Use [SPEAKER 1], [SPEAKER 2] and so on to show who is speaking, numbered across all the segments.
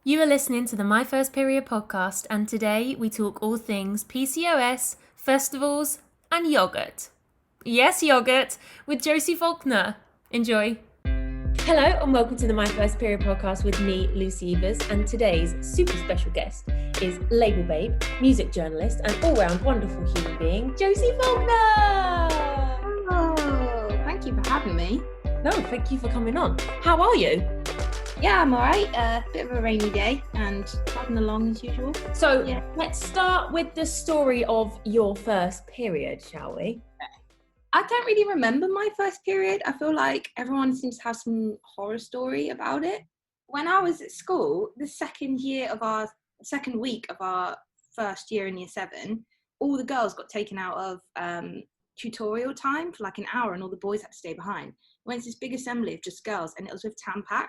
[SPEAKER 1] You are listening to the My First Period podcast, and today we talk all things PCOS, festivals, and yogurt. Yes, yogurt, with Josie Faulkner. Enjoy. Hello, and welcome to the My First Period podcast with me, Lucy Evers, and today's super special guest is label babe, music journalist, and all-round wonderful human being, Josie Faulkner!
[SPEAKER 2] Oh, thank you for having me.
[SPEAKER 1] No, thank you for coming on. How are you?
[SPEAKER 2] Yeah, I'm alright. Bit of a rainy day and plodding along as usual.
[SPEAKER 1] So
[SPEAKER 2] Yeah.
[SPEAKER 1] let's start with the story of your first period, shall we?
[SPEAKER 2] I don't really remember my first period. I feel like everyone seems to have some horror story about it. When I was at school, the second week of our first year in year 7, all the girls got taken out of tutorial time for like an hour and all the boys had to stay behind. We went to this big assembly of just girls and it was with Tampax.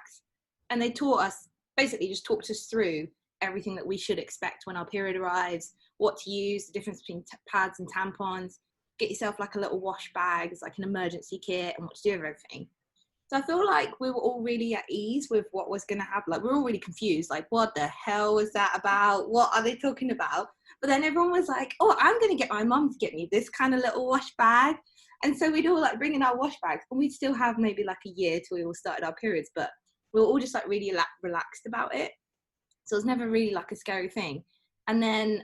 [SPEAKER 2] And they just talked us through everything that we should expect when our period arrives, what to use, the difference between pads and tampons, get yourself like a little wash bag, it's like an emergency kit, and what to do with everything. So I feel like we were all really at ease with what was going to happen. Like, we were all really confused. Like, what the hell was that about? What are they talking about? But then everyone was like, oh, I'm going to get my mum to get me this kind of little wash bag. And so we'd all like bring in our wash bags, and we'd still have maybe like a year till we all started our periods. But we were all just like really relaxed about it. So it was never really like a scary thing. And then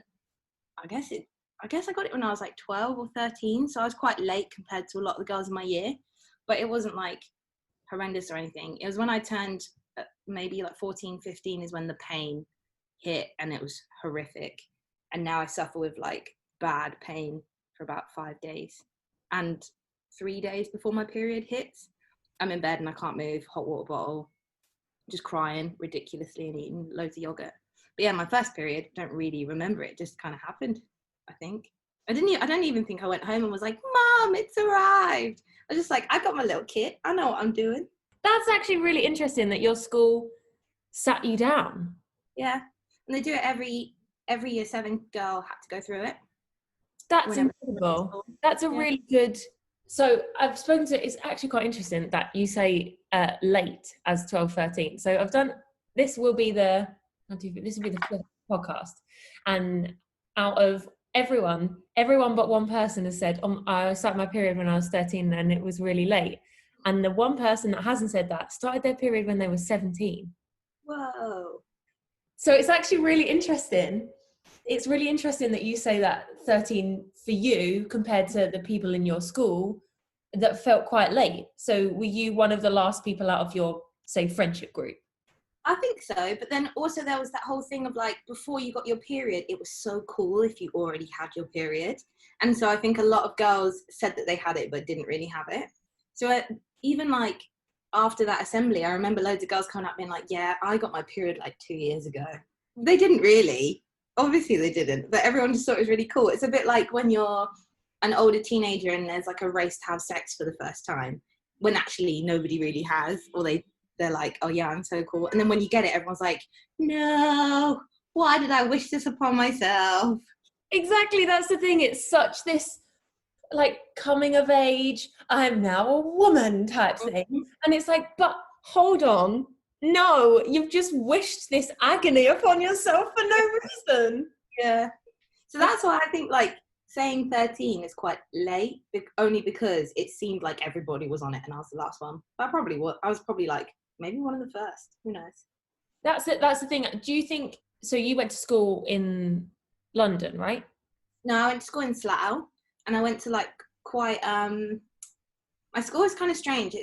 [SPEAKER 2] I guess I got it when I was like 12 or 13. So I was quite late compared to a lot of the girls in my year, but it wasn't like horrendous or anything. It was when I turned maybe like 14, 15 is when the pain hit and it was horrific. And now I suffer with like bad pain for about 5 days. And 3 days before my period hits, I'm in bed and I can't move, hot water bottle, just crying ridiculously and eating loads of yogurt. But yeah, my first period, don't really remember it. Just kind of happened, I think. I don't even think I went home and was like, Mom, it's arrived. I was just like, I got my little kit. I know what I'm doing.
[SPEAKER 1] That's actually really interesting that your school sat you down.
[SPEAKER 2] Yeah. And they do it every year 7 girl had to go through it.
[SPEAKER 1] That's incredible. That's a really good. So I've spoken to, it's actually quite interesting that you say late as 12, 13. So I've done, this will be the 5th podcast. And out of everyone but one person has said, I started my period when I was 13 and it was really late. And the one person that hasn't said that started their period when they were 17.
[SPEAKER 2] Whoa.
[SPEAKER 1] So it's actually really interesting. It's really interesting that you say that 13 for you compared to the people in your school that felt quite late. So were you one of the last people out of your, say, friendship group?
[SPEAKER 2] I think so. But then also there was that whole thing of like, before you got your period, it was so cool if you already had your period. And so I think a lot of girls said that they had it, but didn't really have it. So even like after that assembly, I remember loads of girls coming up being like, yeah, I got my period like 2 years ago. They didn't really. Obviously they didn't, but everyone just thought it was really cool. It's a bit like when you're an older teenager and there's like a race to have sex for the first time, when actually nobody really has, or they're like, oh yeah, I'm so cool. And then when you get it, everyone's like, no, why did I wish this upon myself?
[SPEAKER 1] Exactly, that's the thing. It's such this like coming of age, I'm now a woman type thing. And it's like, but hold on. No, you've just wished this agony upon yourself for no reason.
[SPEAKER 2] Yeah. So that's why I think like saying 13 is quite late, only because it seemed like everybody was on it and I was the last one. But I was probably like maybe one of the first. Who knows?
[SPEAKER 1] That's it. That's the thing. Do you think, so you went to school in London, right?
[SPEAKER 2] No, I went to school in Slough and I went to like quite my school is kind of strange.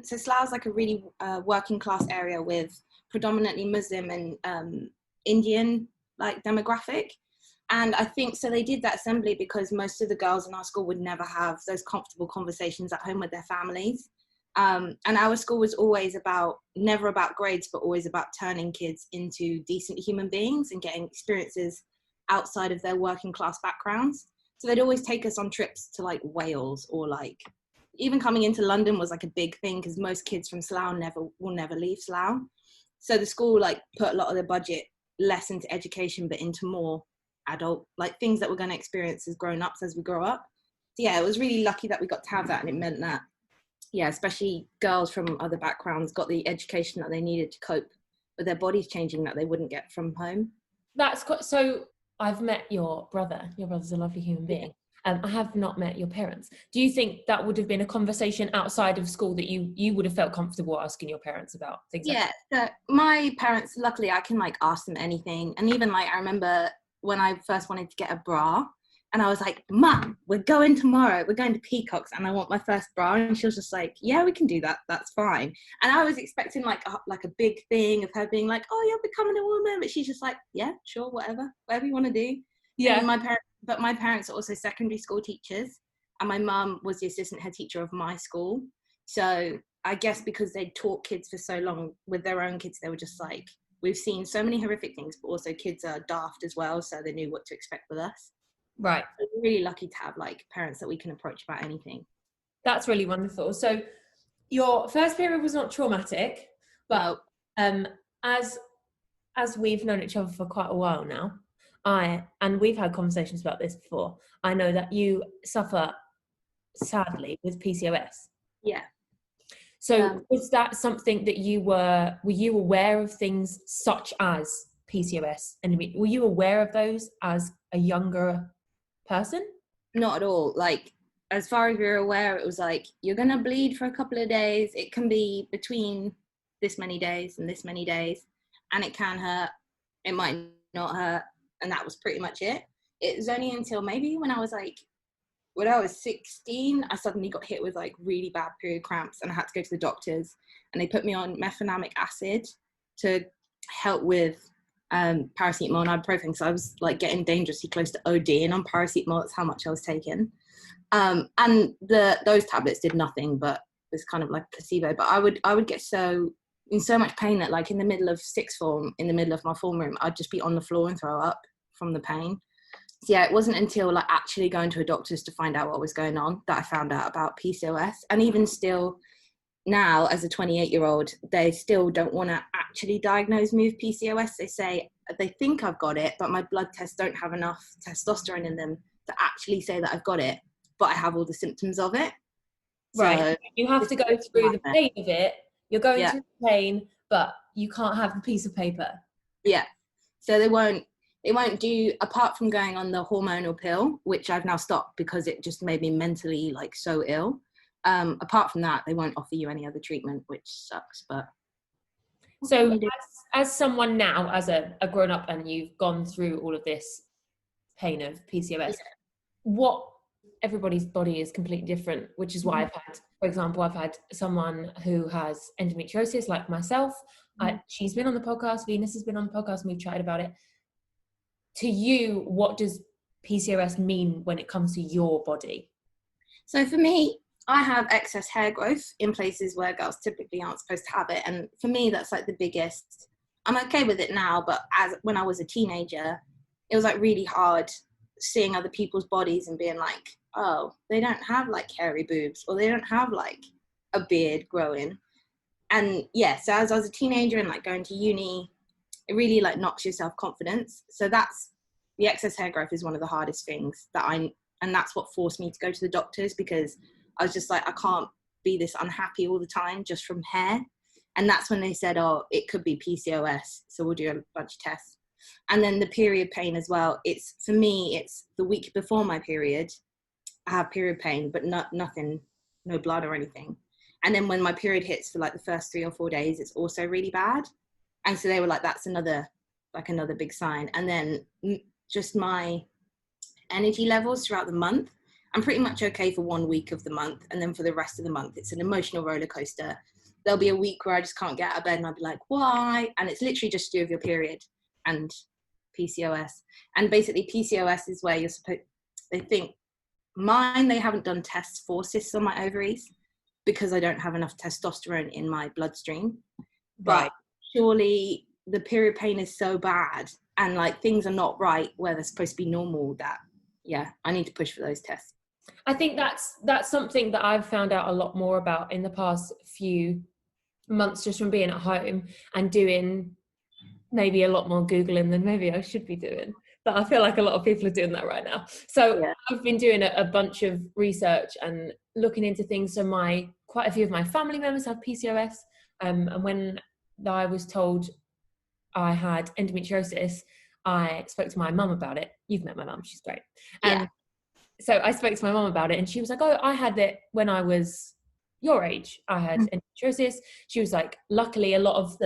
[SPEAKER 2] So Slough's like a really working class area with predominantly Muslim and Indian like demographic. And I think so they did that assembly because most of the girls in our school would never have those comfortable conversations at home with their families. And our school was always never about grades, but always about turning kids into decent human beings and getting experiences outside of their working class backgrounds. So they'd always take us on trips to like Wales, or like even coming into London was like a big thing because most kids from Slough will never leave Slough. So the school like put a lot of their budget less into education, but into more adult, like things that we're going to experience as grown-ups as we grow up. So yeah, it was really lucky that we got to have that, and it meant that, yeah, especially girls from other backgrounds got the education that they needed to cope with their bodies changing that they wouldn't get from home.
[SPEAKER 1] That's quite, so I've met your brother. Your brother's a lovely human being. I have not met your parents. Do you think that would have been a conversation outside of school that you would have felt comfortable asking your parents about things like that?
[SPEAKER 2] Yeah, so my parents, luckily I can like ask them anything. And even like, I remember when I first wanted to get a bra, and I was like, Mum, we're going tomorrow. We're going to Peacock's and I want my first bra. And she was just like, yeah, we can do that. That's fine. And I was expecting like a big thing of her being like, oh, you're becoming a woman. But she's just like, yeah, sure, whatever you want to do.
[SPEAKER 1] Yeah.
[SPEAKER 2] And my parents are also secondary school teachers. And my mum was the assistant head teacher of my school. So I guess because they'd taught kids for so long with their own kids, they were just like, we've seen so many horrific things, but also kids are daft as well. So they knew what to expect with us.
[SPEAKER 1] Right.
[SPEAKER 2] So we're really lucky to have like parents that we can approach about anything.
[SPEAKER 1] That's really wonderful. So your first period was not traumatic, but as we've known each other for quite a while now, and we've had conversations about this before, I know that you suffer sadly with PCOS.
[SPEAKER 2] Yeah.
[SPEAKER 1] So was that something that were you aware of things such as PCOS? And were you aware of those as a younger person?
[SPEAKER 2] Not at all. Like, as far as we were aware, it was like, you're going to bleed for a couple of days. It can be between this many days and this many days. And it can hurt. It might not hurt. And that was pretty much it. It was only until maybe when I was 16, I suddenly got hit with like really bad period cramps and I had to go to the doctors, and they put me on mefenamic acid to help with paracetamol and ibuprofen. So I was like getting dangerously close to ODing on paracetamol. That's how much I was taking. And those tablets did nothing, but it was kind of like placebo. But I would get in so much pain that like in the middle of sixth form, in the middle of my form room, I'd just be on the floor and throw up from the pain. So yeah, it wasn't until like actually going to a doctor's to find out what was going on that I found out about PCOS. And even still now, as a 28-year-old, they still don't want to actually diagnose me with PCOS. They say they think I've got it, but my blood tests don't have enough testosterone in them to actually say that I've got it, but I have all the symptoms of it.
[SPEAKER 1] Right.
[SPEAKER 2] So
[SPEAKER 1] you have to go through the pain of it. You're going through the pain, but you can't have a piece of paper.
[SPEAKER 2] Yeah. So they won't do, apart from going on the hormonal pill, which I've now stopped because it just made me mentally like so ill. Apart from that, they won't offer you any other treatment, which sucks. But
[SPEAKER 1] so as someone now, as a grown up, and you've gone through all of this pain of PCOS, what everybody's body is completely different, which is why I've had someone who has endometriosis like myself. She's been on the podcast, Venus has been on the podcast, and we've chatted about it. To you, what does PCOS mean when it comes to your body?
[SPEAKER 2] So for me, I have excess hair growth in places where girls typically aren't supposed to have it. And for me, that's like the biggest. I'm okay with it now, but when I was a teenager, it was like really hard seeing other people's bodies and being like, oh, they don't have like hairy boobs, or they don't have like a beard growing. And yeah, so as I was a teenager and like going to uni, it really like knocks your self-confidence. So that's the excess hair growth is one of the hardest things and that's what forced me to go to the doctors, because I was just like, I can't be this unhappy all the time just from hair. And that's when they said, oh, it could be PCOS. So we'll do a bunch of tests. And then the period pain as well. For me, it's the week before my period, I have period pain, but nothing, no blood or anything. And then when my period hits for like the first 3 or 4 days, it's also really bad. And so they were like, that's another big sign. And then just my energy levels throughout the month, I'm pretty much okay for 1 week of the month. And then for the rest of the month, it's an emotional roller coaster. There'll be a week where I just can't get out of bed and I'll be like, why? And it's literally just to do with your period and PCOS. And basically PCOS is where you're they think they haven't done tests for cysts on my ovaries because I don't have enough testosterone in my bloodstream. But surely the period pain is so bad and like things are not right where they're supposed to be normal that, yeah, I need to push for those tests.
[SPEAKER 1] I think that's something that I've found out a lot more about in the past few months, just from being at home and doing maybe a lot more Googling than maybe I should be doing. But I feel like a lot of people are doing that right now. So yeah. I've been doing a bunch of research and looking into things. So quite a few of my family members have PCOS. And when I was told I had endometriosis, I spoke to my mum about it. You've met my mum, she's great.
[SPEAKER 2] Yeah.
[SPEAKER 1] So I spoke to my mum about it, and she was like, oh, I had it when I was your age. I had endometriosis. She was like, luckily a lot of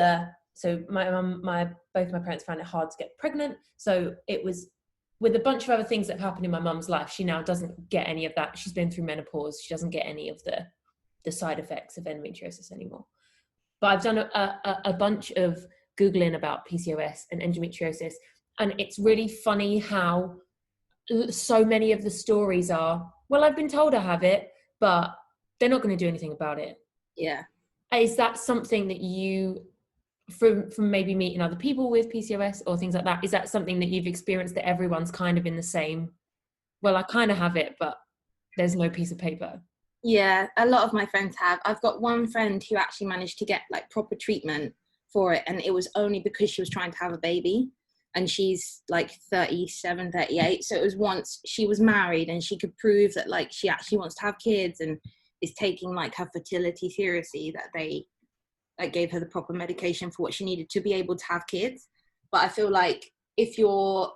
[SPEAKER 1] so my mum, both my parents found it hard to get pregnant. So it was with a bunch of other things that have happened in my mum's life, she now doesn't get any of that. She's been through menopause. She doesn't get any of the side effects of endometriosis anymore. But I've done a bunch of Googling about PCOS and endometriosis, and it's really funny how so many of the stories are, well, I've been told I have it, but they're not going to do anything about it.
[SPEAKER 2] Yeah.
[SPEAKER 1] Is that something that you, from maybe meeting other people with PCOS or things like that, is that something that you've experienced, that everyone's kind of in the same, well, I kind of have it, but there's no piece of paper?
[SPEAKER 2] Yeah, a lot of my friends have. I've got one friend who actually managed to get like proper treatment for it, and it was only because she was trying to have a baby, and she's like 37, 38. So it was once she was married and she could prove that like she actually wants to have kids and is taking like her fertility seriously, that they like gave her the proper medication for what she needed to be able to have kids. But I feel like if you're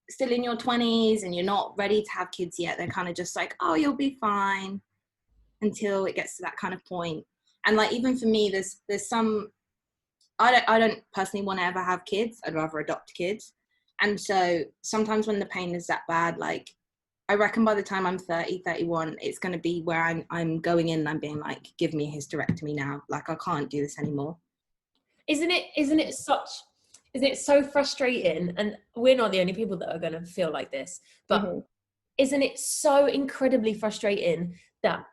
[SPEAKER 2] still in your 20s and you're not ready to have kids yet, they're kind of just like, oh, you'll be fine, until it gets to that kind of point. And like, even for me, there's some, I don't personally want to ever have kids. I'd rather adopt kids. And so sometimes when the pain is that bad, like I reckon by the time I'm 30, 31, it's going to be where I'm going in and I'm being like, give me a hysterectomy now. Like, I can't do this anymore.
[SPEAKER 1] Isn't it so frustrating? And we're not the only people that are going to feel like this, but isn't it so incredibly frustrating that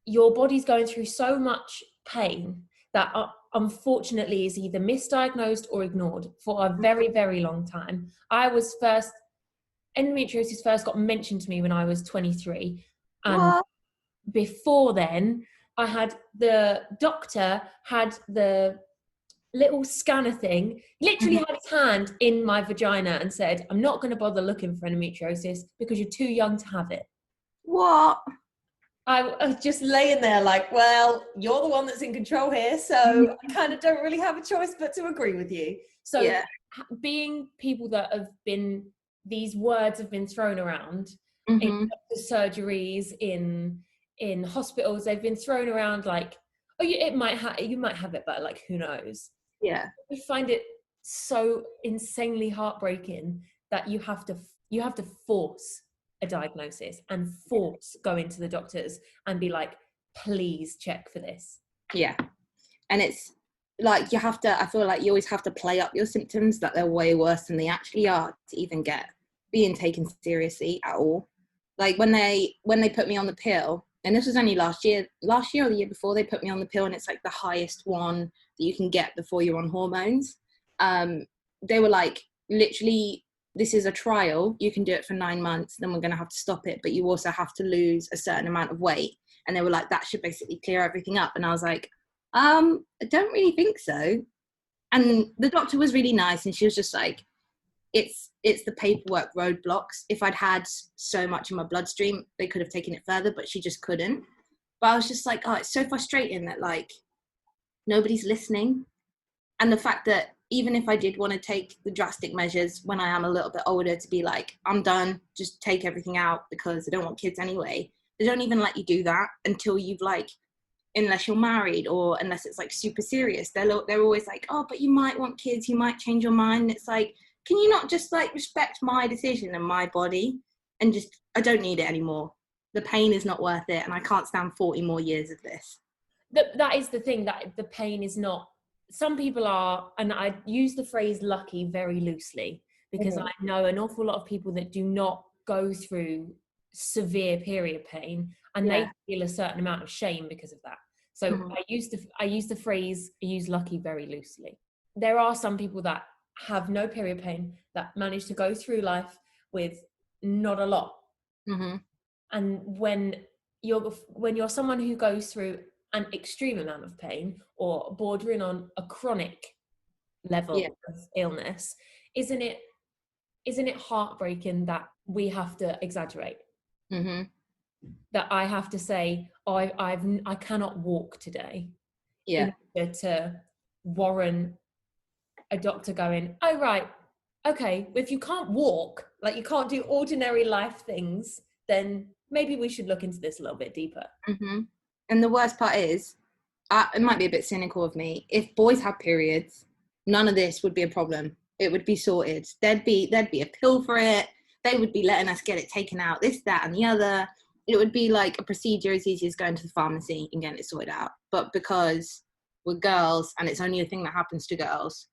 [SPEAKER 1] your body's going through so much pain that unfortunately is either misdiagnosed or ignored for a very, very long time? Endometriosis first got mentioned to me when I was 23. And before then, the doctor had the little scanner thing, literally had his hand in my vagina and said, I'm not going to bother looking for endometriosis because you're too young to have it.
[SPEAKER 2] What?
[SPEAKER 1] I was just laying there like, well, you're the one that's in control here, so I kind of don't really have a choice but to agree with you. So being people that have been, these words have been thrown around in surgeries, in hospitals, they've been thrown around like, oh, you might have it, but like, who knows?
[SPEAKER 2] Yeah.
[SPEAKER 1] We find it so insanely heartbreaking that you have to force a diagnosis and force go into the doctors and be like, please check for this.
[SPEAKER 2] Yeah. And it's like, I feel like you always have to play up your symptoms, that they're way worse than they actually are, to even get being taken seriously at all. Like when they put me on the pill, and this was only last year or the year before, they put me on the pill, and it's like the highest one that you can get before you're on hormones. They were like, literally, this is a trial. You can do it for 9 months, then we're going to have to stop it. But you also have to lose a certain amount of weight. And they were like, that should basically clear everything up. And I was like, I don't really think so. And the doctor was really nice. And she was just like, it's the paperwork roadblocks. If I'd had so much in my bloodstream, they could have taken it further, but she just couldn't. But I was just like, oh, it's so frustrating that like nobody's listening. And the fact that even if I did want to take the drastic measures when I am a little bit older, to be like, I'm done, just take everything out because I don't want kids anyway, they don't even let you do that until you've like, unless you're married or unless it's like super serious. They're always like, oh, but you might want kids, you might change your mind. And it's like, can you not just like respect my decision and my body and just, I don't need it anymore. The pain is not worth it, and I can't stand 40 more years of this.
[SPEAKER 1] That is the thing, that the pain is not, some people are, and I use the phrase lucky very loosely because I know an awful lot of people that do not go through severe period pain, and they feel a certain amount of shame because of that. So I use lucky very loosely. There are some people that have no period pain that manage to go through life with not a lot. And when you're someone who goes through an extreme amount of pain or bordering on a chronic level of illness, isn't it heartbreaking that we have to exaggerate? That I have to say, oh, I cannot walk today in order to warrant a doctor going, oh, right, okay, if you can't walk, like you can't do ordinary life things, then maybe we should look into this a little bit deeper.
[SPEAKER 2] Mm-hmm. And the worst part is, it might be a bit cynical of me, if boys have periods, none of this would be a problem. It would be sorted. There'd be a pill for it. They would be letting us get it taken out, this, that, and the other. It would be like a procedure as easy as going to the pharmacy and getting it sorted out. But because we're girls and it's only a thing that happens to girls,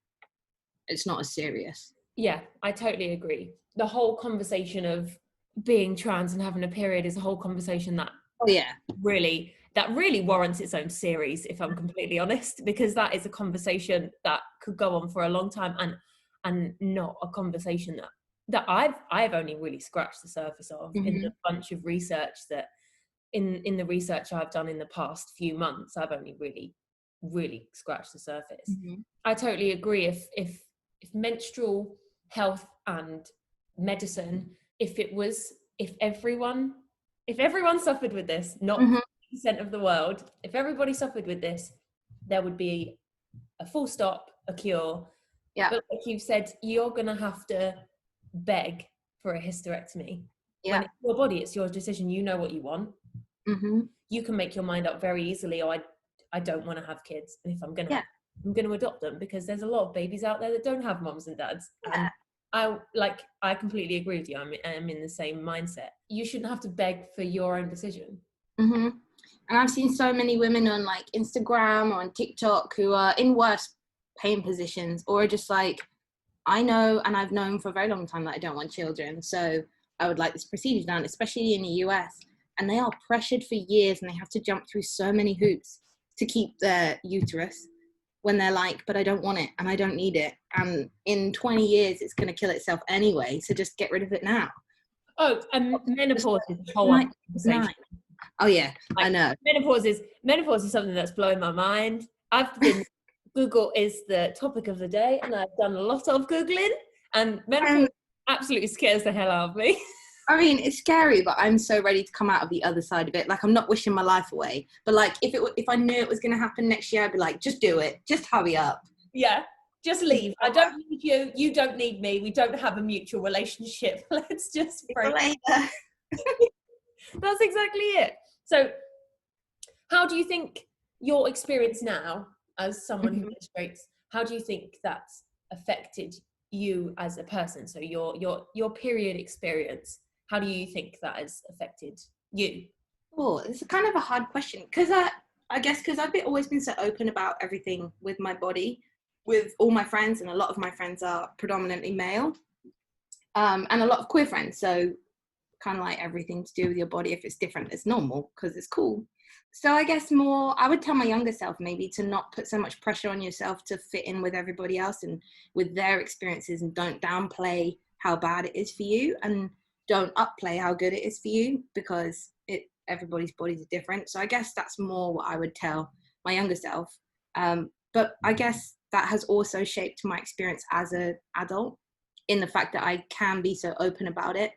[SPEAKER 2] it's not as serious.
[SPEAKER 1] Yeah, I totally agree. The whole conversation of being trans and having a period is a whole conversation that really warrants its own series, if I'm completely honest, because that is a conversation that could go on for a long time and not a conversation that I've only really scratched the surface of in the bunch of research that in the research I've done in the past few months. I've only really scratched the surface. I totally agree. If menstrual health and medicine, if everyone suffered with this, not 50% of the world, if everybody suffered with this, there would be a full stop, a cure.
[SPEAKER 2] Yeah.
[SPEAKER 1] But like you've said, you're gonna have to beg for a hysterectomy.
[SPEAKER 2] Yeah.
[SPEAKER 1] When it's your body, it's your decision. You know what you want. You can make your mind up very easily. Oh, I don't want to have kids, and if I'm gonna I'm gonna adopt them, because there's a lot of babies out there that don't have moms and dads. And I completely agree with you. I'm in the same mindset. You shouldn't have to beg for your own decision.
[SPEAKER 2] And I've seen so many women on like Instagram or on TikTok who are in worse pain positions, or are just like, I know, and I've known for a very long time that I don't want children, so I would like this procedure done, especially in the US. And they are pressured for years, and they have to jump through so many hoops to keep their uterus, when they're like, but I don't want it and I don't need it. And in 20 years, it's going to kill itself anyway. So just get rid of it now.
[SPEAKER 1] Oh, and menopause is a whole other conversation.
[SPEAKER 2] Oh yeah, I know.
[SPEAKER 1] Menopause is something that's blowing my mind. Google is the topic of the day, and I've done a lot of Googling, and menopause absolutely scares the hell out of me.
[SPEAKER 2] I mean, it's scary, but I'm so ready to come out of the other side of it. Like, I'm not wishing my life away, but like, if I knew it was going to happen next year, I'd be like, just do it. Just hurry up.
[SPEAKER 1] Yeah, just leave. I don't need you. You don't need me. We don't have a mutual relationship. Let's just break.
[SPEAKER 2] Later.
[SPEAKER 1] That's exactly it. So, how do you think your experience now, as someone who menstruates, how do you think that's affected you as a person? So your period experience, how do you think that has affected you?
[SPEAKER 2] Oh, it's kind of a hard question, because I guess because I've always been so open about everything with my body, with all my friends, and a lot of my friends are predominantly male, and a lot of queer friends. So kind of like everything to do with your body, if it's different, it's normal because it's cool. So I guess more, I would tell my younger self maybe to not put so much pressure on yourself to fit in with everybody else and with their experiences, and don't downplay how bad it is for you, and don't upplay how good it is for you, because everybody's bodies are different. So I guess that's more what I would tell my younger self. But I guess that has also shaped my experience as an adult, in the fact that I can be so open about it.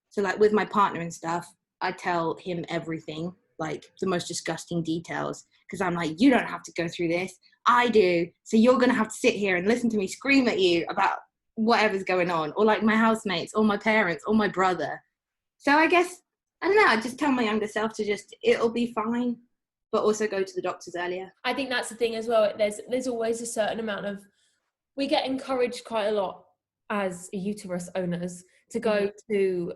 [SPEAKER 2] So like with my partner and stuff, I tell him everything, like the most disgusting details, because I'm like, you don't have to go through this, I do, so you're gonna have to sit here and listen to me scream at you about whatever's going on, or like my housemates or my parents or my brother. So I guess, I don't know, I just tell my younger self to just, it'll be fine, but also go to the doctors earlier.
[SPEAKER 1] I think that's the thing as well. There's always a certain amount of, we get encouraged quite a lot as uterus owners to go to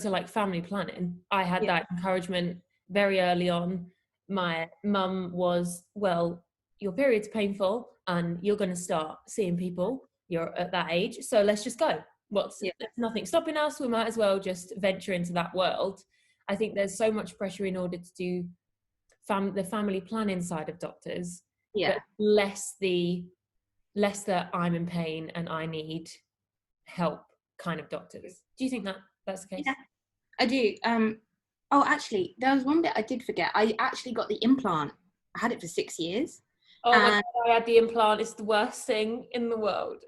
[SPEAKER 1] like family planning. I had that encouragement very early on. My mum was, well, your period's painful and you're going to start seeing people, you're at that age, so let's just go. There's nothing stopping us, we might as well just venture into that world. I think there's so much pressure in order to do the family planning side of doctors, but less the I'm in pain and I need help kind of doctors. Do you think that's the case?
[SPEAKER 2] Yeah, I do. Oh, actually, there was one bit I did forget. I actually got the implant. I had it for 6 years.
[SPEAKER 1] Oh my God, I had the implant. It's the worst thing in the world.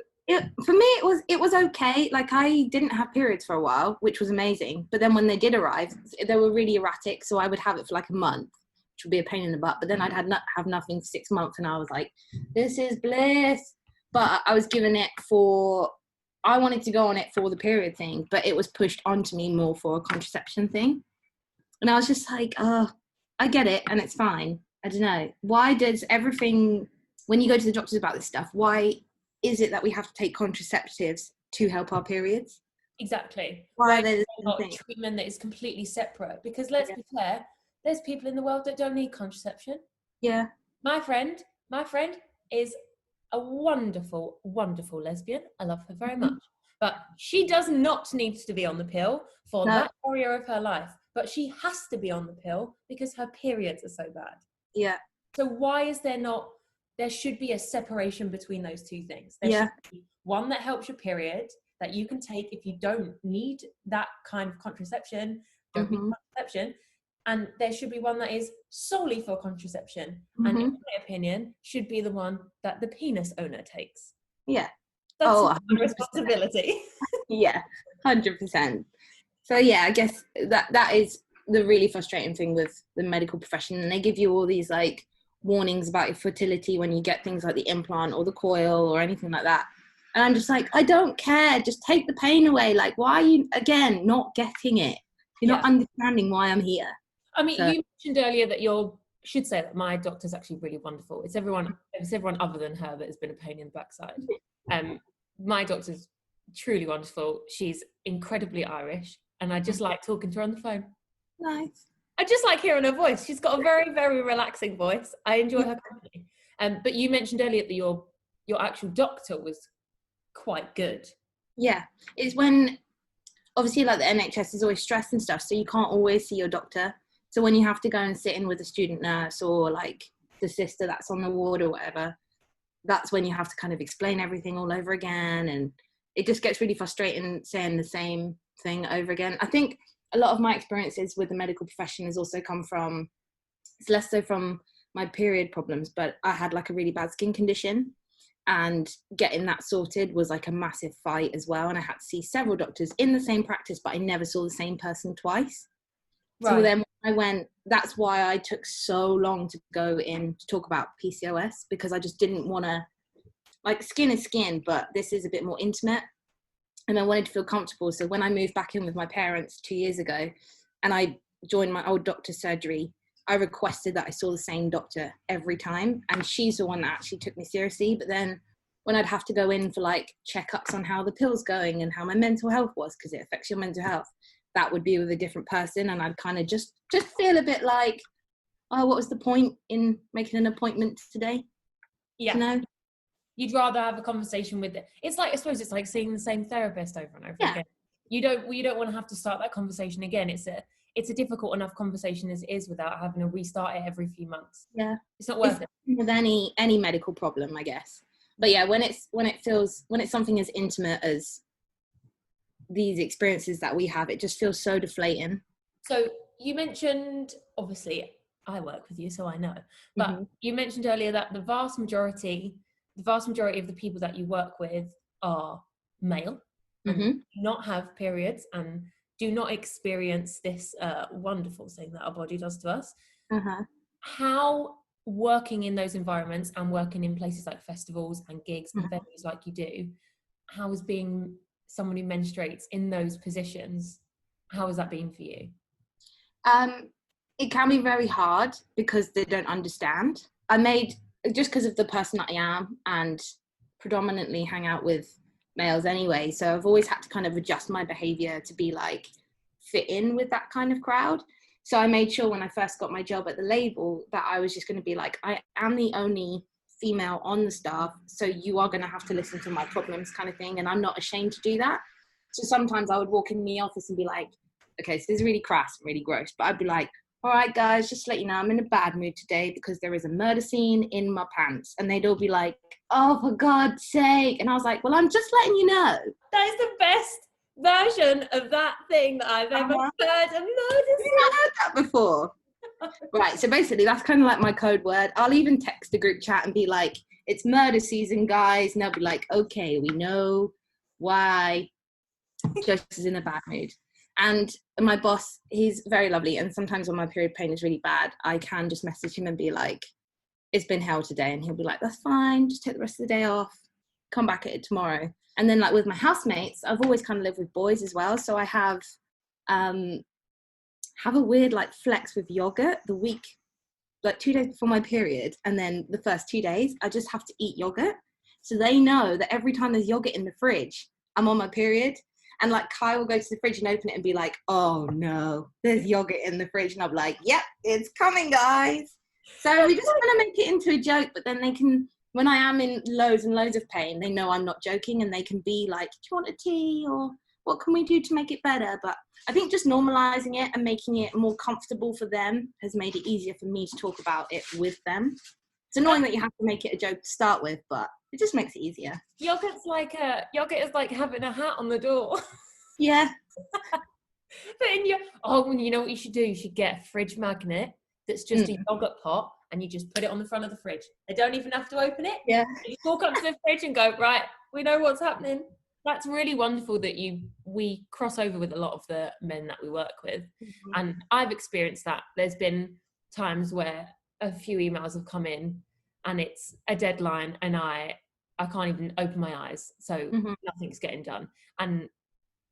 [SPEAKER 2] For me, it was okay. Like, I didn't have periods for a while, which was amazing. But then when they did arrive, they were really erratic. So I would have it for like a month, which would be a pain in the butt. But then I'd have nothing for 6 months, and I was like, this is bliss. but I was given it I wanted to go on it for the period thing, but it was pushed onto me more for a contraception thing. And I was just like, oh, I get it, and it's fine. I don't know. Why does everything, when you go to the doctors about this stuff, why is it that we have to take contraceptives to help our periods?
[SPEAKER 1] Exactly.
[SPEAKER 2] Why are they the
[SPEAKER 1] Not
[SPEAKER 2] same thing?
[SPEAKER 1] treatment that is completely separate, because let's be clear, there's people in the world that don't need contraception.
[SPEAKER 2] Yeah.
[SPEAKER 1] My friend is a wonderful, wonderful lesbian. I love her very much. But she does not need to be on the pill for that area of her life. But she has to be on the pill because her periods are so bad.
[SPEAKER 2] Yeah.
[SPEAKER 1] So why is there not, there should be a separation between those two things. There should be one that helps your period that you can take if you don't need that kind of contraception, don't need contraception. And there should be one that is solely for contraception. And in my opinion, should be the one that the penis owner takes.
[SPEAKER 2] Yeah.
[SPEAKER 1] That's a responsibility.
[SPEAKER 2] Yeah, 100%. So yeah, I guess that is the really frustrating thing with the medical profession. And they give you all these like warnings about your fertility when you get things like the implant or the coil or anything like that. And I'm just like, I don't care. Just take the pain away. Like, why are you, again, not getting it? You're not understanding why I'm here.
[SPEAKER 1] I mean, you mentioned earlier that should say that my doctor's actually really wonderful. It's everyone other than her that has been a pain in the backside. My doctor's truly wonderful. She's incredibly Irish, and I just like talking to her on the phone.
[SPEAKER 2] Nice.
[SPEAKER 1] I just like hearing her voice. She's got a very, very relaxing voice. I enjoy her company. But you mentioned earlier that your actual doctor was quite good.
[SPEAKER 2] Yeah, it's when obviously like the NHS is always stressed and stuff, so you can't always see your doctor. So when you have to go and sit in with a student nurse or like the sister that's on the ward or whatever, that's when you have to kind of explain everything all over again, and it just gets really frustrating saying the same thing over again. I think a lot of my experiences with the medical profession has also come from, it's less so from my period problems, but I had like a really bad skin condition, and getting that sorted was like a massive fight as well. And I had to see several doctors in the same practice, but I never saw the same person twice. Right. So then when I went, that's why I took so long to go in to talk about PCOS, because I just didn't want to, like, skin is skin, but this is a bit more intimate. And I wanted to feel comfortable. So when I moved back in with my parents 2 years ago and I joined my old doctor's surgery, I requested that I saw the same doctor every time. And she's the one that actually took me seriously. But then when I'd have to go in for like checkups on how the pill's going and how my mental health was, because it affects your mental health, that would be with a different person. And I'd kind of just feel a bit like, oh, what was the point in making an appointment today?
[SPEAKER 1] Yeah.
[SPEAKER 2] You know?
[SPEAKER 1] You'd rather have a conversation with it. It's like, I suppose it's like seeing the same therapist over and over again. You don't want to have to start that conversation again. It's a difficult enough conversation as it is without having to restart it every few months.
[SPEAKER 2] Yeah.
[SPEAKER 1] It's not worth it.
[SPEAKER 2] With any medical problem, I guess. But yeah, when it's something as intimate as these experiences that we have, it just feels so deflating.
[SPEAKER 1] So you mentioned, obviously I work with you, so I know, but you mentioned earlier that the vast majority of the people that you work with are male, and do not have periods and do not experience this wonderful thing that our body does to us. How working in those environments and working in places like festivals and gigs and venues like you do, how is being someone who menstruates in those positions, how has that been for you?
[SPEAKER 2] It can be very hard because they don't understand. Just because of the person that I am and predominantly hang out with males anyway, so I've always had to kind of adjust my behavior to be like fit in with that kind of crowd. So I made sure when I first got my job at the label that I was just going to be like, I am the only female on the staff, so you are going to have to listen to my problems kind of thing, and I'm not ashamed to do that. So sometimes I would walk in the office and be like, okay, so this is really crass and really gross, but I'd be like, all right guys, just to let you know, I'm in a bad mood today because there is a murder scene in my pants. And they'd all be like, oh, for God's sake. And I was like, well, I'm just letting you know.
[SPEAKER 1] That is the best version of that thing that I've ever heard. I've
[SPEAKER 2] not heard that before. Right, so basically that's kind of like my code word. I'll even text a group chat and be like, it's murder season, guys. And they'll be like, okay, we know why Josie's in a bad mood. And my boss, he's very lovely. And sometimes when my period pain is really bad, I can just message him and be like, it's been hell today. And he'll be like, that's fine. Just take the rest of the day off. come back at it tomorrow. And then like with my housemates, I've always kind of lived with boys as well. So I have a weird like flex with yogurt the week, like 2 days before my period. And then the first 2 days, I just have to eat yogurt. So they know that every time there's yogurt in the fridge, I'm on my period. And like Kai will go to the fridge and open it and be like, oh no, there's yogurt in the fridge. And I'm like, yep, it's coming, guys. So we just want to make it into a joke, but then they can, when I am in loads and loads of pain, they know I'm not joking, and they can be like, do you want a tea, or what can we do to make it better? But I think just normalizing it and making it more comfortable for them has made it easier for me to talk about it with them. It's annoying that you have to make it a joke to start with, but it just makes it easier.
[SPEAKER 1] Yogurt is like having a hat on the door.
[SPEAKER 2] Yeah.
[SPEAKER 1] But you know what you should do? You should get a fridge magnet that's just a yogurt pot, and you just put it on the front of the fridge. They don't even have to open it.
[SPEAKER 2] Yeah.
[SPEAKER 1] You just walk up to the fridge and go, right, we know what's happening. That's really wonderful that we cross over with a lot of the men that we work with. And I've experienced that. There's been times where a few emails have come in and it's a deadline and I can't even open my eyes. So nothing's getting done. And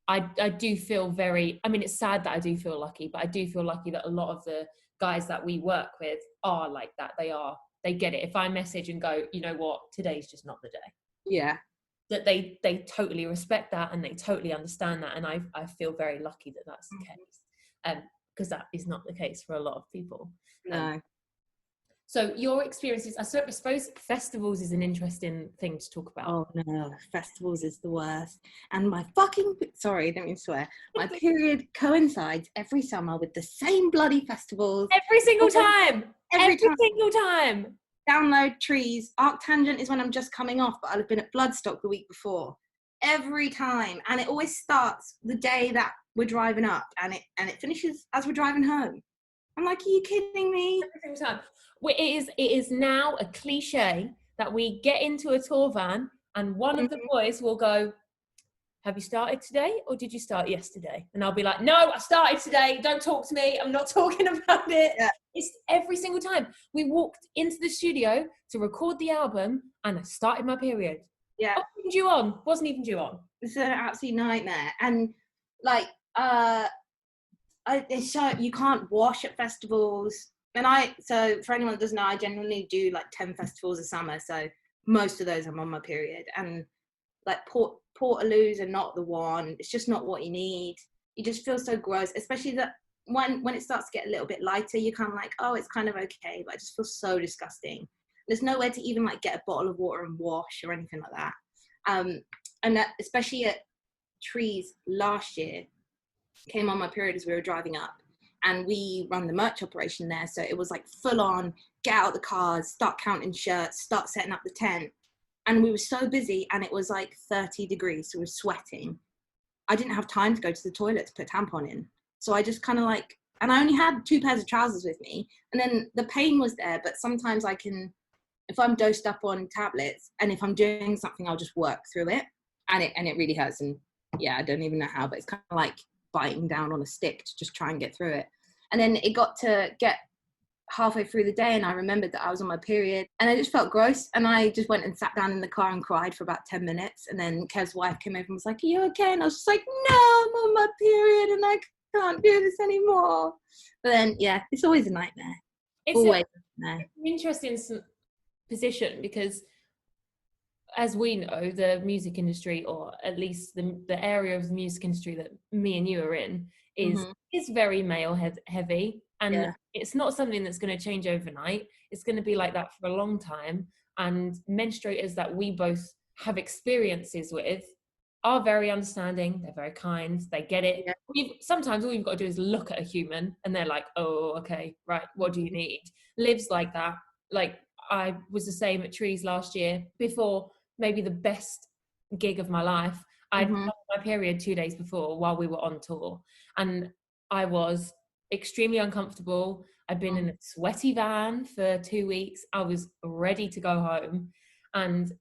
[SPEAKER 1] I do feel it's sad that I do feel lucky, but I do feel lucky that a lot of the guys that we work with are like that. They get it. If I message and go, you know what, today's just not the day.
[SPEAKER 2] Yeah.
[SPEAKER 1] That they totally respect that and they totally understand that. And I feel very lucky that that's the case. Because that is not the case for a lot of people.
[SPEAKER 2] No.
[SPEAKER 1] So your experiences, I suppose festivals is an interesting thing to talk about.
[SPEAKER 2] Oh no, festivals is the worst. And my sorry, don't mean to swear. My period coincides every summer with the same bloody festivals.
[SPEAKER 1] Every single time. Every single time.
[SPEAKER 2] Download trees. Arctangent is when I'm just coming off, but I'll have been at Bloodstock the week before. Every time. And it always starts the day that we're driving up and it finishes as we're driving home. I'm like, are you kidding me?
[SPEAKER 1] Every single time. It is now a cliche that we get into a tour van and one of the boys will go, have you started today or did you start yesterday? And I'll be like, no, I started today. Don't talk to me. I'm not talking about it. Yeah. It's every single time. We walked into the studio to record the album and I started my period.
[SPEAKER 2] Yeah.
[SPEAKER 1] Wasn't even due on.
[SPEAKER 2] It's an absolute nightmare. And like, you can't wash at festivals. And so for anyone that doesn't know, I generally do like 10 festivals a summer. So most of those I'm on my period. And like Portaloos are not the one. It's just not what you need. You just feel so gross, especially that when it starts to get a little bit lighter, you're kind of like, oh, it's kind of okay. But I just feel so disgusting. There's nowhere to even like get a bottle of water and wash or anything like that. And that, especially at Trees last year, came on my period as we were driving up. And we run the merch operation there. So it was like full on, get out the cars, start counting shirts, start setting up the tent. And we were so busy and it was like 30 degrees. So we were sweating. I didn't have time to go to the toilet to put a tampon in. So I just kind of like, and I only had 2 pairs of trousers with me. And then the pain was there. But sometimes I can, if I'm dosed up on tablets and if I'm doing something, I'll just work through it. And it really hurts. And yeah, I don't even know how, but it's kind of like biting down on a stick to just try and get through it. And then it got to get halfway through the day and I remembered that I was on my period and I just felt gross and I just went and sat down in the car and cried for about 10 minutes. And then Kev's wife came over and was like, are you okay? And I was just like, no, I'm on my period and I can't do this anymore. But then, yeah, it's always a nightmare.
[SPEAKER 1] It's always a nightmare. It's an interesting position because as we know, the music industry, or at least the area of the music industry that me and you are in, is very male heavy. And it's not something that's going to change overnight. It's going to be like that for a long time. And menstruators that we both have experiences with are very understanding. They're very kind. They get it. Yeah. Sometimes all you've got to do is look at a human and they're like, oh, okay, right. What do you need? Liv's like that. Like I was the same at Trees last year before maybe the best gig of my life. I'd had my period 2 days before while we were on tour and I was extremely uncomfortable. I'd been in a sweaty van for 2 weeks. I was ready to go home and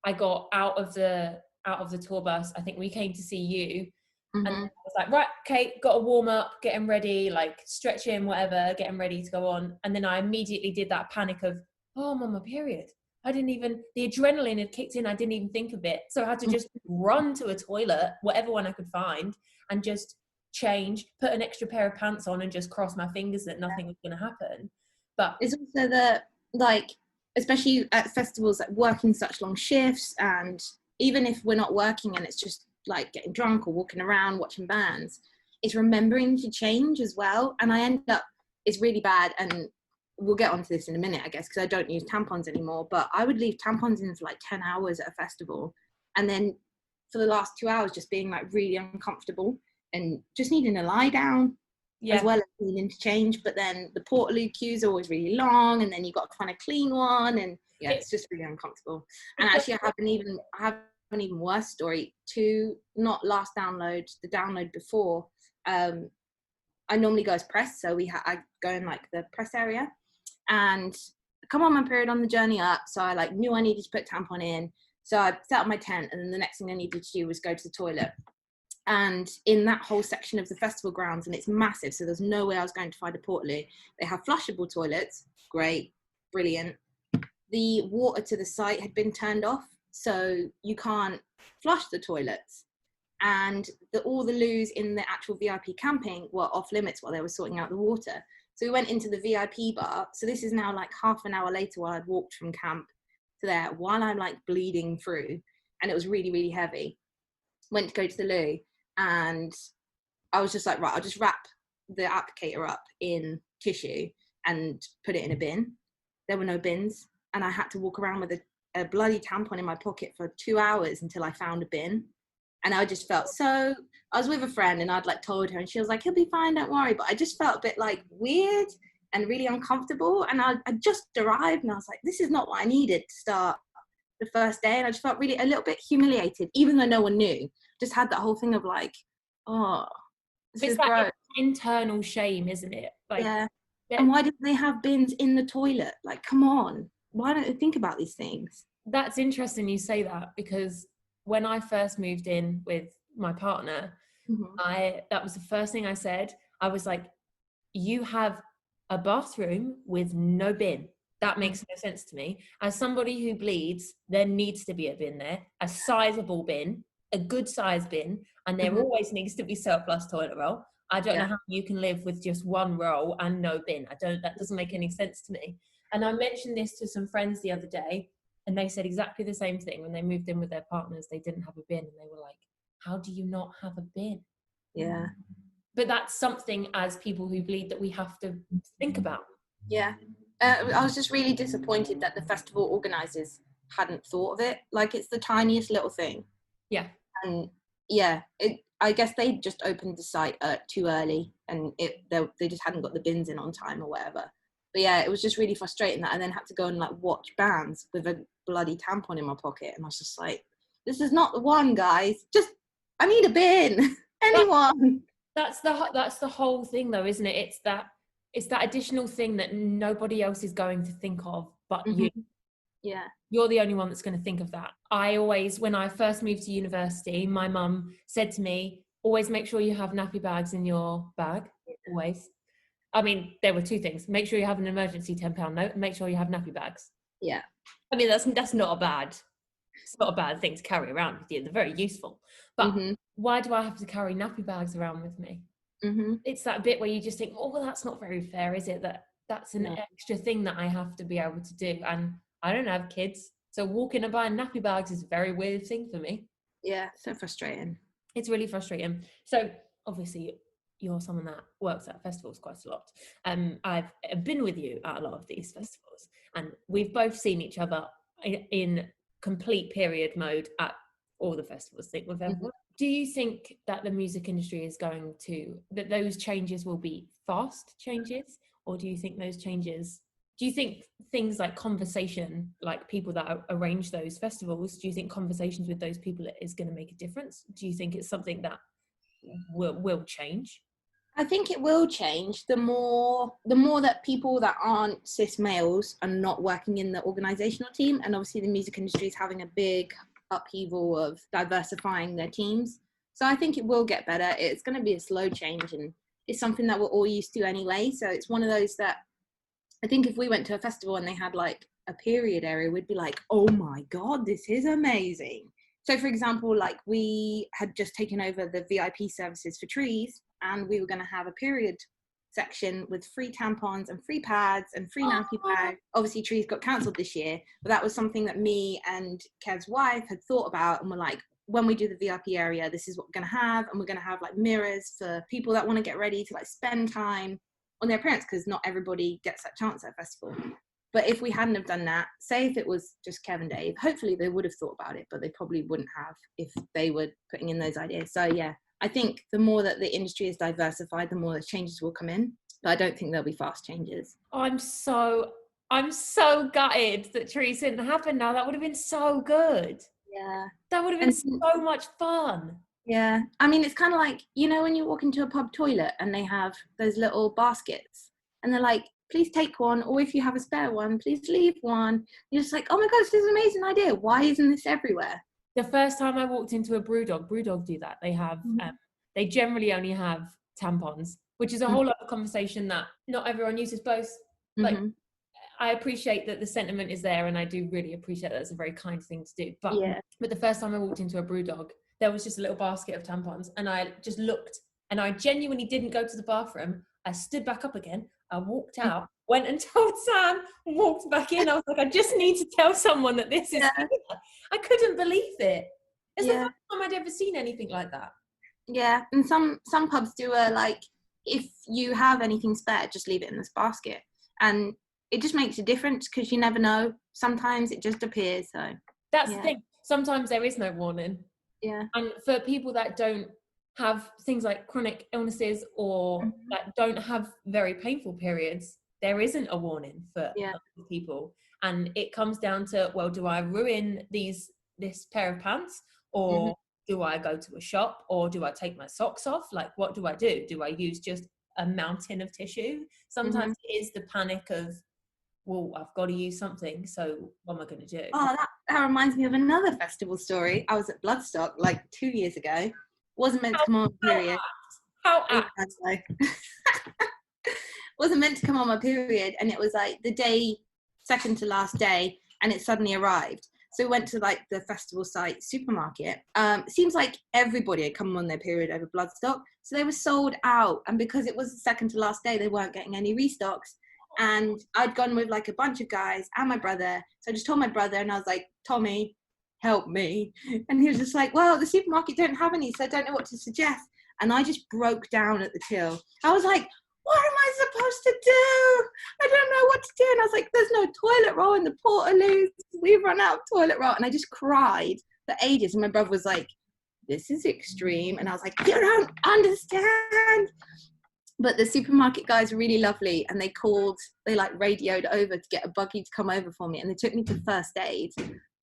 [SPEAKER 1] I got out of the tour bus. I think we came to see you and I was like, right, okay, got to warm up, getting ready, like stretching, whatever, getting ready to go on. And then I immediately did that panic of, oh, I'm on my period. the adrenaline had kicked in. I didn't even think of it. So I had to just run to a toilet, whatever one I could find, and just change, put an extra pair of pants on and just cross my fingers that nothing was going to happen. But
[SPEAKER 2] it's also especially at festivals, like working such long shifts, and even if we're not working and it's just like getting drunk or walking around watching bands, it's remembering to change as well. And I end up, it's really bad, and we'll get onto this in a minute, I guess, because I don't use tampons anymore, but I would leave tampons in for like 10 hours at a festival, and then for the last 2 hours just being like really uncomfortable and just needing to lie down, as well as needing to change. But then the portaloo queues are always really long, and then you've got to find a clean one, and it's just really uncomfortable. And actually I have an even worse story to not last download, the download before. I normally go as press, so I go in like the press area, and I come on my period on the journey up, so I like knew I needed to put tampon in, so I set up my tent, and then the next thing I needed to do was go to the toilet. And in that whole section of the festival grounds, and it's massive, so there's no way I was going to find a portaloo. They have flushable toilets, great, brilliant. The water to the site had been turned off, so you can't flush the toilets. And all the loos in the actual VIP camping were off limits while they were sorting out the water. So we went into the VIP bar. So this is now like half an hour later while I'd walked from camp to there, while I'm like bleeding through, and it was really, really heavy. Went to go to the loo, and I was just like, right, I'll just wrap the applicator up in tissue and put it in a bin. There were no bins, and I had to walk around with a bloody tampon in my pocket for 2 hours until I found a bin. And I just felt I was with a friend, and I'd like told her, and she was like, he'll be fine, don't worry. But I just felt a bit like weird and really uncomfortable. And I just arrived, and I was like, this is not what I needed to start the first day. And I just felt really a little bit humiliated, even though no one knew. Just had that whole thing of like, oh, this is gross.
[SPEAKER 1] Internal shame, isn't it? Like,
[SPEAKER 2] yeah. And why didn't they have bins in the toilet? Like, come on. Why don't they think about these things?
[SPEAKER 1] That's interesting you say that, because when I first moved in with my partner, that was the first thing I said. I was like, you have a bathroom with no bin. That makes no sense to me. As somebody who bleeds, there needs to be a bin there, a sizable bin, a good size bin, and there always needs to be surplus toilet roll. I don't know how you can live with just one roll and no bin. That doesn't make any sense to me. And I mentioned this to some friends the other day, and they said exactly the same thing. When they moved in with their partners, they didn't have a bin, and they were like, how do you not have a bin?
[SPEAKER 2] Yeah.
[SPEAKER 1] But that's something as people who bleed that we have to think about.
[SPEAKER 2] Yeah. I was just really disappointed that the festival organisers hadn't thought of it. Like, it's the tiniest little thing.
[SPEAKER 1] Yeah.
[SPEAKER 2] And I guess they just opened the site too early, and they just hadn't got the bins in on time or whatever. But yeah, it was just really frustrating that I then had to go and like watch bands with a bloody tampon in my pocket, and I was just like, this is not the one, guys. Just, I need a bin. Anyone.
[SPEAKER 1] That's the whole thing, though, isn't it? It's that additional thing that nobody else is going to think of but you.
[SPEAKER 2] Yeah.
[SPEAKER 1] You're the only one that's going to think of that. I always, when I first moved to university, my mum said to me, always make sure you have nappy bags in your bag. Always. I mean, there were two things. Make sure you have an emergency £10 note, and make sure you have nappy bags.
[SPEAKER 2] Yeah.
[SPEAKER 1] I mean, that's not it's not a bad thing to carry around with you. They're very useful. But why do I have to carry nappy bags around with me? It's that bit where you just think, oh, well, that's not very fair, is it? That's an extra thing that I have to be able to do. And I don't have kids, so walking and buying nappy bags is a very weird thing for me.
[SPEAKER 2] Yeah, so frustrating.
[SPEAKER 1] It's really frustrating. So obviously you're someone that works at festivals quite a lot. I've been with you at a lot of these festivals, and we've both seen each other in complete period mode at all the festivals. Do you think that the music industry is that those changes will be fast changes, or do you think things like conversation, like people that arrange those festivals, do you think conversations with those people is going to make a difference? Do you think it's something that will change?
[SPEAKER 2] I think it will change the more that people that aren't cis males are not working in the organisational team, and obviously the music industry is having a big upheaval of diversifying their teams. So I think it will get better. It's going to be a slow change, and it's something that we're all used to anyway. So it's one of those that I think if we went to a festival and they had like a period area, we'd be like, oh my God, this is amazing. So for example, like we had just taken over the VIP services for Trees, and we were going to have a period section with free tampons and free pads and free nappy pads. Obviously Trees got cancelled this year, but that was something that me and Kev's wife had thought about, and we're like, when we do the VIP area, this is what we're going to have. And we're going to have like mirrors for people that want to get ready to like spend time on their appearance, because not everybody gets that chance at a festival. But if we hadn't have done that, say if it was just Kev and Dave, hopefully they would have thought about it, but they probably wouldn't have if they were putting in those ideas. So yeah, I think the more that the industry is diversified, the more the changes will come in. But I don't think there'll be fast changes.
[SPEAKER 1] I'm so gutted that Trees didn't happen now. That would have been so good.
[SPEAKER 2] Yeah.
[SPEAKER 1] That would have been so much fun.
[SPEAKER 2] Yeah. I mean, it's kind of like, you know, when you walk into a pub toilet and they have those little baskets and they're like, please take one, or if you have a spare one, please leave one. You're just like, oh my gosh, this is an amazing idea. Why isn't this everywhere?
[SPEAKER 1] The first time I walked into a Brewdog do that. They have, they generally only have tampons, which is a whole other conversation that not everyone uses both. Like, I appreciate that the sentiment is there, and I do really appreciate that it's a very kind thing to do. But the first time I walked into a Brewdog, there was just a little basket of tampons, and I just looked, and I genuinely didn't go to the bathroom. I stood back up again. I walked out, went and told Sam, walked back in. I was like, I just need to tell someone that this is here. I couldn't believe it. It's the first time I'd ever seen anything like that.
[SPEAKER 2] Yeah, and some pubs do like, if you have anything spare, just leave it in this basket. And it just makes a difference, because you never know. Sometimes it just appears. So
[SPEAKER 1] that's the thing. Sometimes there is no warning.
[SPEAKER 2] Yeah.
[SPEAKER 1] And for people that don't have things like chronic illnesses, or that don't have very painful periods, there isn't a warning for people. And it comes down to, well, do I ruin this pair of pants, or do I go to a shop, or do I take my socks off? Like, what do I do? Do I use just a mountain of tissue? Sometimes it is the panic of, well, I've got to use something, so what am I going to do?
[SPEAKER 2] Oh, that reminds me of another festival story. I was at Bloodstock like 2 years ago. Wasn't meant to come on my period.
[SPEAKER 1] How apt.
[SPEAKER 2] Wasn't meant to come on my period, and it was like the day, second to last day, and it suddenly arrived. So we went to like the festival site supermarket. Seems like everybody had come on their period over Bloodstock, so they were sold out. And because it was the second to last day, they weren't getting any restocks. And I'd gone with like a bunch of guys and my brother. So I just told my brother, and I was like, Tommy, help me. And he was just like, well, the supermarket don't have any, so I don't know what to suggest. And I just broke down at the till. I was like, what am I supposed to do? I don't know what to do. And I was like, there's no toilet roll in the Portaloos. We've run out of toilet roll. And I just cried for ages. And my brother was like, this is extreme. And I was like, you don't understand. But the supermarket guys were really lovely, and they like radioed over to get a buggy to come over for me. And they took me to first aid,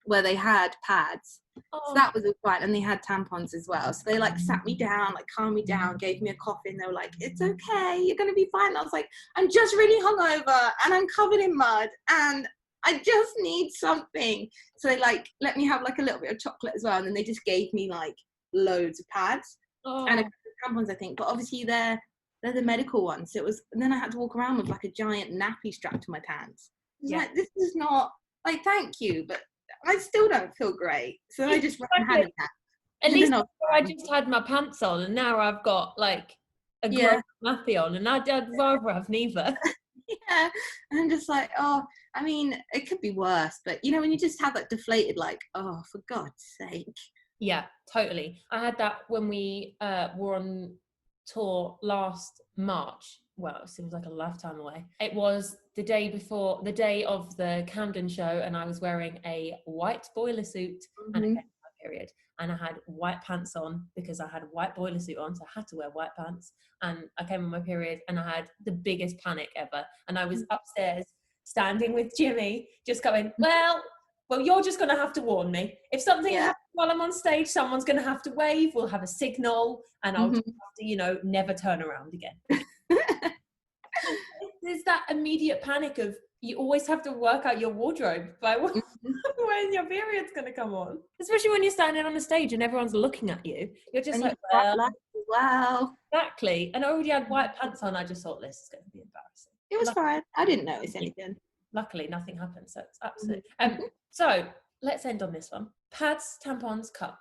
[SPEAKER 2] where they had pads. So that was all fine. And they had tampons as well. So they like sat me down, like calmed me down, gave me a coffee, and they were like, it's okay, you're going to be fine. And I was like, I'm just really hungover and I'm covered in mud and I just need something. So they like let me have like a little bit of chocolate as well. And then they just gave me like loads of pads and a couple of tampons, I think. But obviously they're the medical ones. So it was, and then I had to walk around with like a giant nappy strapped to my pants. Like, this is not like, thank you, but I still don't feel great. So I just ran and had a nap.
[SPEAKER 1] At least I just had my pants on, and now I've got like a gross nappy on, and I'd rather have neither.
[SPEAKER 2] Yeah, and I'm just like, oh, I mean, it could be worse, but you know, when you just have that deflated, like, oh, for God's sake.
[SPEAKER 1] Yeah, totally. I had that when we were on tour last March. Well, it seems like a lifetime away. It was the day of the Camden show, and I was wearing a white boiler suit and a my period, and I had white pants on because I had a white boiler suit on, so I had to wear white pants. And I came on my period, and I had the biggest panic ever. And I was upstairs standing with Jimmy, just going, well, you're just going to have to warn me. If something happens while I'm on stage, someone's going to have to wave, we'll have a signal, and I'll just have to, never turn around again. There's that immediate panic of, you always have to work out your wardrobe by when your period's going to come on. Especially when you're standing on the stage and everyone's looking at you. You're just like,
[SPEAKER 2] wow.
[SPEAKER 1] Exactly. And I already had white pants on. I just thought, this is going to be embarrassing.
[SPEAKER 2] It was fine. I didn't notice anything.
[SPEAKER 1] luckily nothing happened, so it's absolutely so let's end on this one. Pads, tampons, cup.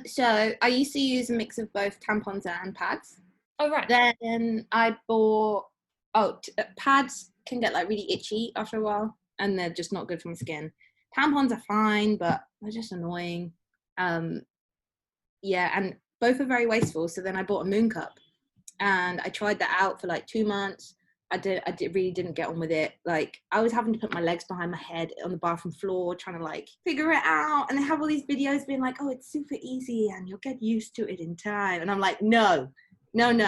[SPEAKER 2] So I used to use a mix of both tampons and pads.
[SPEAKER 1] Oh, right.
[SPEAKER 2] Then I bought pads can get like really itchy after a while, and they're just not good for my skin. Tampons are fine, but they're just annoying. Yeah, and both are very wasteful. So then I bought a moon cup, and I tried that out for like 2 months. Really didn't get on with it. Like, I was having to put my legs behind my head on the bathroom floor, trying to like figure it out. And they have all these videos being like, oh, it's super easy and you'll get used to it in time. And I'm like, no. And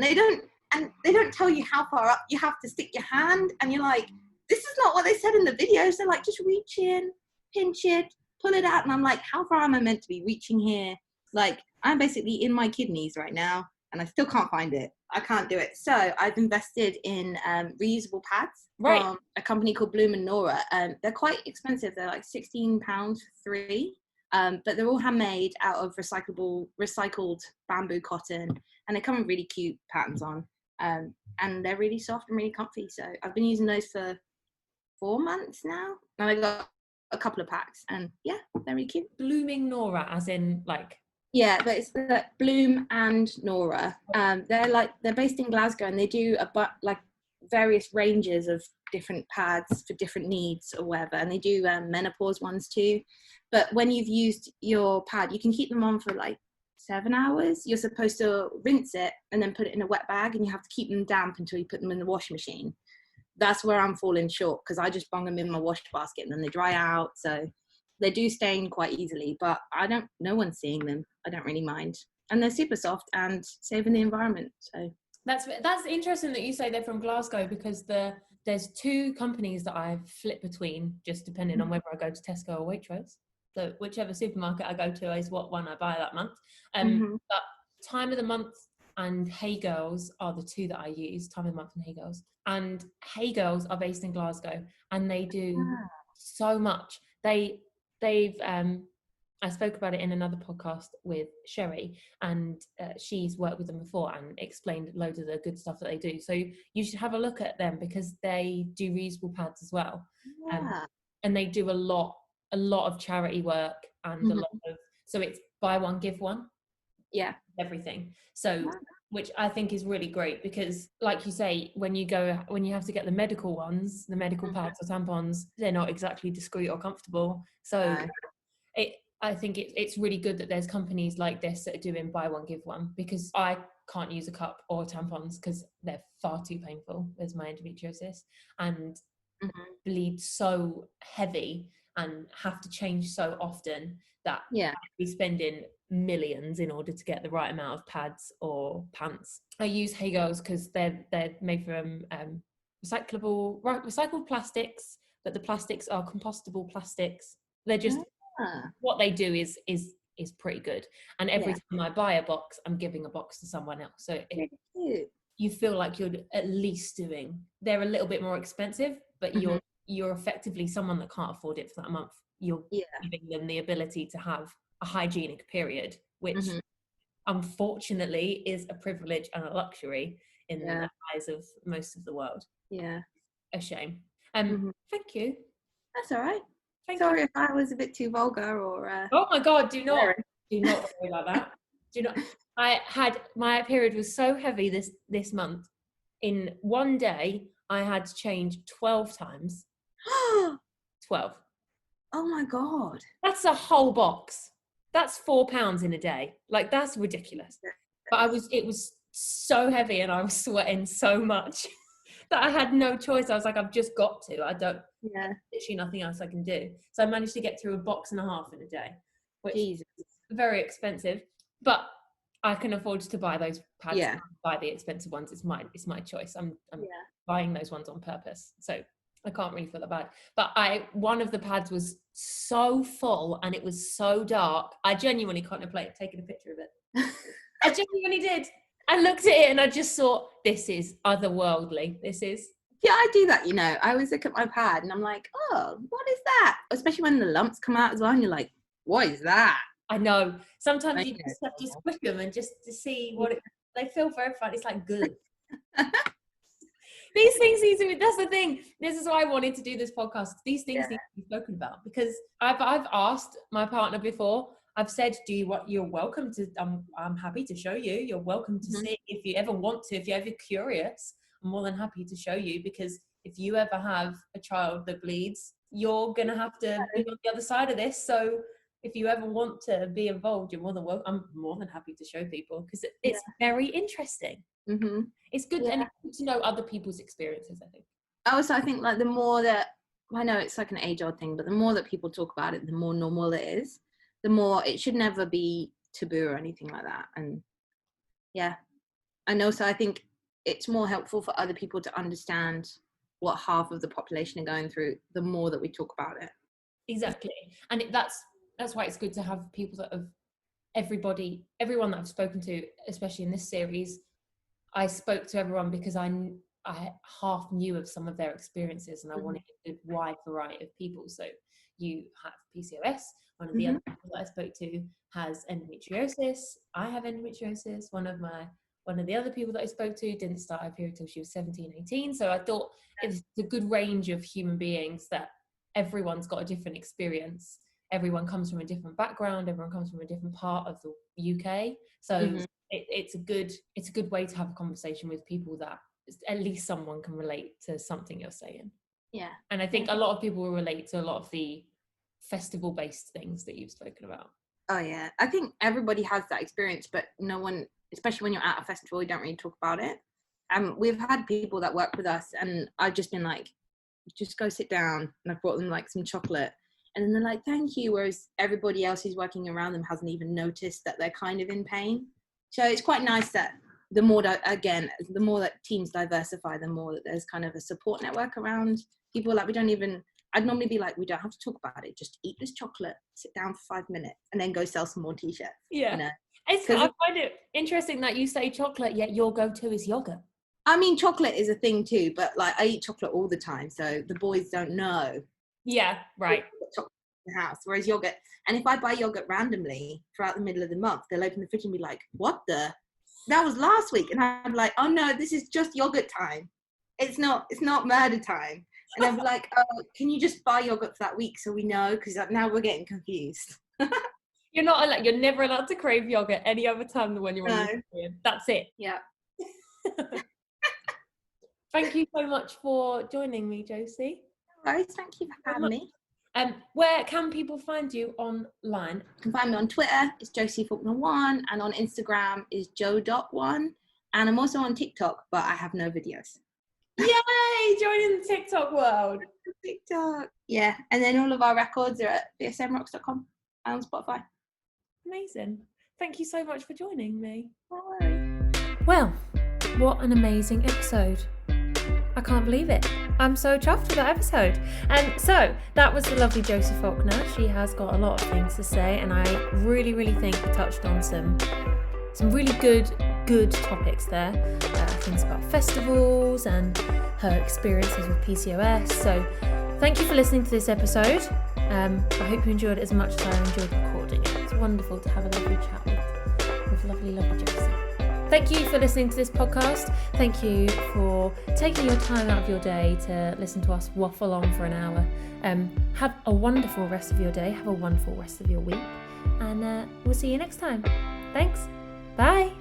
[SPEAKER 2] they don't tell you how far up you have to stick your hand. And you're like, this is not what they said in the videos. They're like, just reach in, pinch it, pull it out. And I'm like, how far am I meant to be reaching here? Like, I'm basically in my kidneys right now, and I still can't find it. I can't do it. So I've invested in reusable pads from a company called Bloom and Nora. They're quite expensive. They're like £16 for 3. But they're all handmade out of recycled bamboo cotton, and they come with really cute patterns on. And they're really soft and really comfy. So I've been using those for 4 months now, and I got a couple of packs, and yeah, they're really cute.
[SPEAKER 1] Blooming Nora, as in like.
[SPEAKER 2] Yeah, but it's the Bloom and Nora. They're based in Glasgow, and they do like various ranges of different pads for different needs or whatever, and they do menopause ones too. But when you've used your pad, you can keep them on for like 7 hours. You're supposed to rinse it and then put it in a wet bag, and you have to keep them damp until you put them in the washing machine. That's where I'm falling short, because I just bung them in my wash basket and then they dry out. So they do stain quite easily, but no one's seeing them. I don't really mind. And they're super soft and saving the environment. So
[SPEAKER 1] that's interesting that you say they're from Glasgow, because there's 2 companies that I flip between, just depending on whether I go to Tesco or Waitrose. So whichever supermarket I go to is what one I buy that month. But Time of the Month and Hey Girls are the 2 that I use. Time of the Month and Hey Girls. And Hey Girls are based in Glasgow, and they do so much. They've I spoke about it in another podcast with Sherry, and she's worked with them before and explained loads of the good stuff that they do. So you should have a look at them, because they do reusable pads as well. And they do a lot of charity work, and a lot of, so it's buy one, give one.
[SPEAKER 2] Yeah.
[SPEAKER 1] Everything. So which I think is really great, because like you say, when you have to get the medical ones, the medical pads or tampons, they're not exactly discreet or comfortable. So I think it's really good that there's companies like this that are doing buy one, give one, because I can't use a cup or tampons because they're far too painful. There's my endometriosis, and bleed so heavy and have to change so often that I'd be spending millions in order to get the right amount of pads or pants. I use Hey Girls because they're made from recycled plastics, but the plastics are compostable plastics. They're just what they do is pretty good. And every time I buy a box, I'm giving a box to someone else. So you feel like you're at least doing. They're a little bit more expensive, but you're effectively someone that can't afford it for that month. You're giving them the ability to have a hygienic period, which unfortunately is a privilege and a luxury in the eyes of most of the world.
[SPEAKER 2] Yeah.
[SPEAKER 1] A shame. Thank you.
[SPEAKER 2] That's all right. Sorry if I was a bit too vulgar or
[SPEAKER 1] oh my god, do not worry about that. Do not. My period was so heavy this month. In one day I had to change 12 times. 12.
[SPEAKER 2] Oh my god.
[SPEAKER 1] That's a whole box. That's £4 in a day. Like, that's ridiculous. But it was so heavy, and I was sweating so much that I had no choice. I was like, I've just got to. There's literally nothing else I can do. So I managed to get through a box and a half in a day, which is very expensive. But I can afford to buy those pads. Yeah. Buy the expensive ones. It's my choice. I'm buying those ones on purpose. So I can't really feel that bad. But one of the pads was so full and it was so dark. I genuinely contemplated taking a picture of it. I genuinely did. I looked at it and I just thought, this is otherworldly. This is.
[SPEAKER 2] Yeah, I do that, I always look at my pad and I'm like, oh, what is that? Especially when the lumps come out as well, and you're like, what is that?
[SPEAKER 1] I know. Sometimes you just have to squish them and just to see what they feel very fun. It's like good. These things need to be, that's the thing. This is why I wanted to do this podcast. These things need to be spoken about, because I've asked my partner before. I've said, you're welcome to, I'm happy to show you. You're welcome to see if you ever want to, if you're ever curious, I'm more than happy to show you, because if you ever have a child that bleeds, you're going to have to be on the other side of this. So if you ever want to be involved, you're more than welcome. I'm more than happy to show people, because it's very interesting.
[SPEAKER 2] Mm-hmm.
[SPEAKER 1] It's good, and it's good to know other people's experiences, I think.
[SPEAKER 2] Also, I think like the more that, I know it's like an age-old thing, but the more that people talk about it, the more normal it is. The more, it should never be taboo or anything like that. And and also I think it's more helpful for other people to understand what half of the population are going through, the more that we talk about it.
[SPEAKER 1] Exactly. And that's why it's good to have people that have, everyone that I've spoken to, especially in this series, I spoke to everyone because I half knew of some of their experiences, and I wanted a wide variety of people. So you have PCOS. One of the other people that I spoke to has endometriosis. I have endometriosis. One of the other people that I spoke to didn't start her period till she was 17, 18. So I thought it's a good range of human beings, that everyone's got a different experience. Everyone comes from a different background. Everyone comes from a different part of the UK. So it's a good way to have a conversation with people that at least someone can relate to something you're saying.
[SPEAKER 2] Yeah.
[SPEAKER 1] And I think a lot of people will relate to a lot of the festival-based things that you've spoken about.
[SPEAKER 2] Oh yeah, I think everybody has that experience, but no one, especially when you're at a festival, you don't really talk about it. We've had people that work with us, and I've just been like, just go sit down, and I've brought them like some chocolate, and then they're like, thank you, whereas everybody else who's working around them hasn't even noticed that they're kind of in pain. So it's quite nice that the more that teams diversify, the more that there's kind of a support network around people. Like, I'd normally be like, we don't have to talk about it, just eat this chocolate, sit down for 5 minutes, and then go sell some more t-shirts.
[SPEAKER 1] Yeah.
[SPEAKER 2] You know?
[SPEAKER 1] I find it interesting that you say chocolate, yet your go-to is yogurt.
[SPEAKER 2] I mean, chocolate is a thing too, but like, I eat chocolate all the time, so the boys don't know.
[SPEAKER 1] Yeah, right.
[SPEAKER 2] Chocolate in the house, whereas yogurt, and if I buy yogurt randomly throughout the middle of the month, they'll open the fridge and be like, what the? That was last week. And I'm like, oh no, this is just yogurt time. It's not murder time. And they'll be like, oh, can you just buy yogurt for that week so we know? Because now we're getting confused.
[SPEAKER 1] You're never allowed to crave yogurt any other time than when you're on your period. That's it.
[SPEAKER 2] Yeah.
[SPEAKER 1] Thank you so much for joining me, Josie.
[SPEAKER 2] All right, thank you for having me.
[SPEAKER 1] Where can people find you online?
[SPEAKER 2] You can find me on Twitter, it's Josie Faulkner 1, and on Instagram is jo.1, and I'm also on TikTok, but I have no videos.
[SPEAKER 1] Yay! Joining the TikTok world.
[SPEAKER 2] TikTok. Yeah, and then all of our records are at bsmrocks.com and on Spotify.
[SPEAKER 1] Amazing. Thank you so much for joining me.
[SPEAKER 2] No worries.
[SPEAKER 1] Well, what an amazing episode. I can't believe it. I'm so chuffed with that episode. And so that was the lovely Josie Faulkner. She has got a lot of things to say, and I really, really think we touched on some really good topics there. Things about festivals and her experiences with PCOS. So thank you for listening to this episode. I hope you enjoyed it as much as I enjoyed recording it. It's wonderful to have a lovely chat with lovely Josie. Thank you for listening to this podcast. Thank you for taking your time out of your day to listen to us waffle on for an hour. Have a wonderful rest of your day. Have a wonderful rest of your week. And we'll see you next time. Thanks. Bye.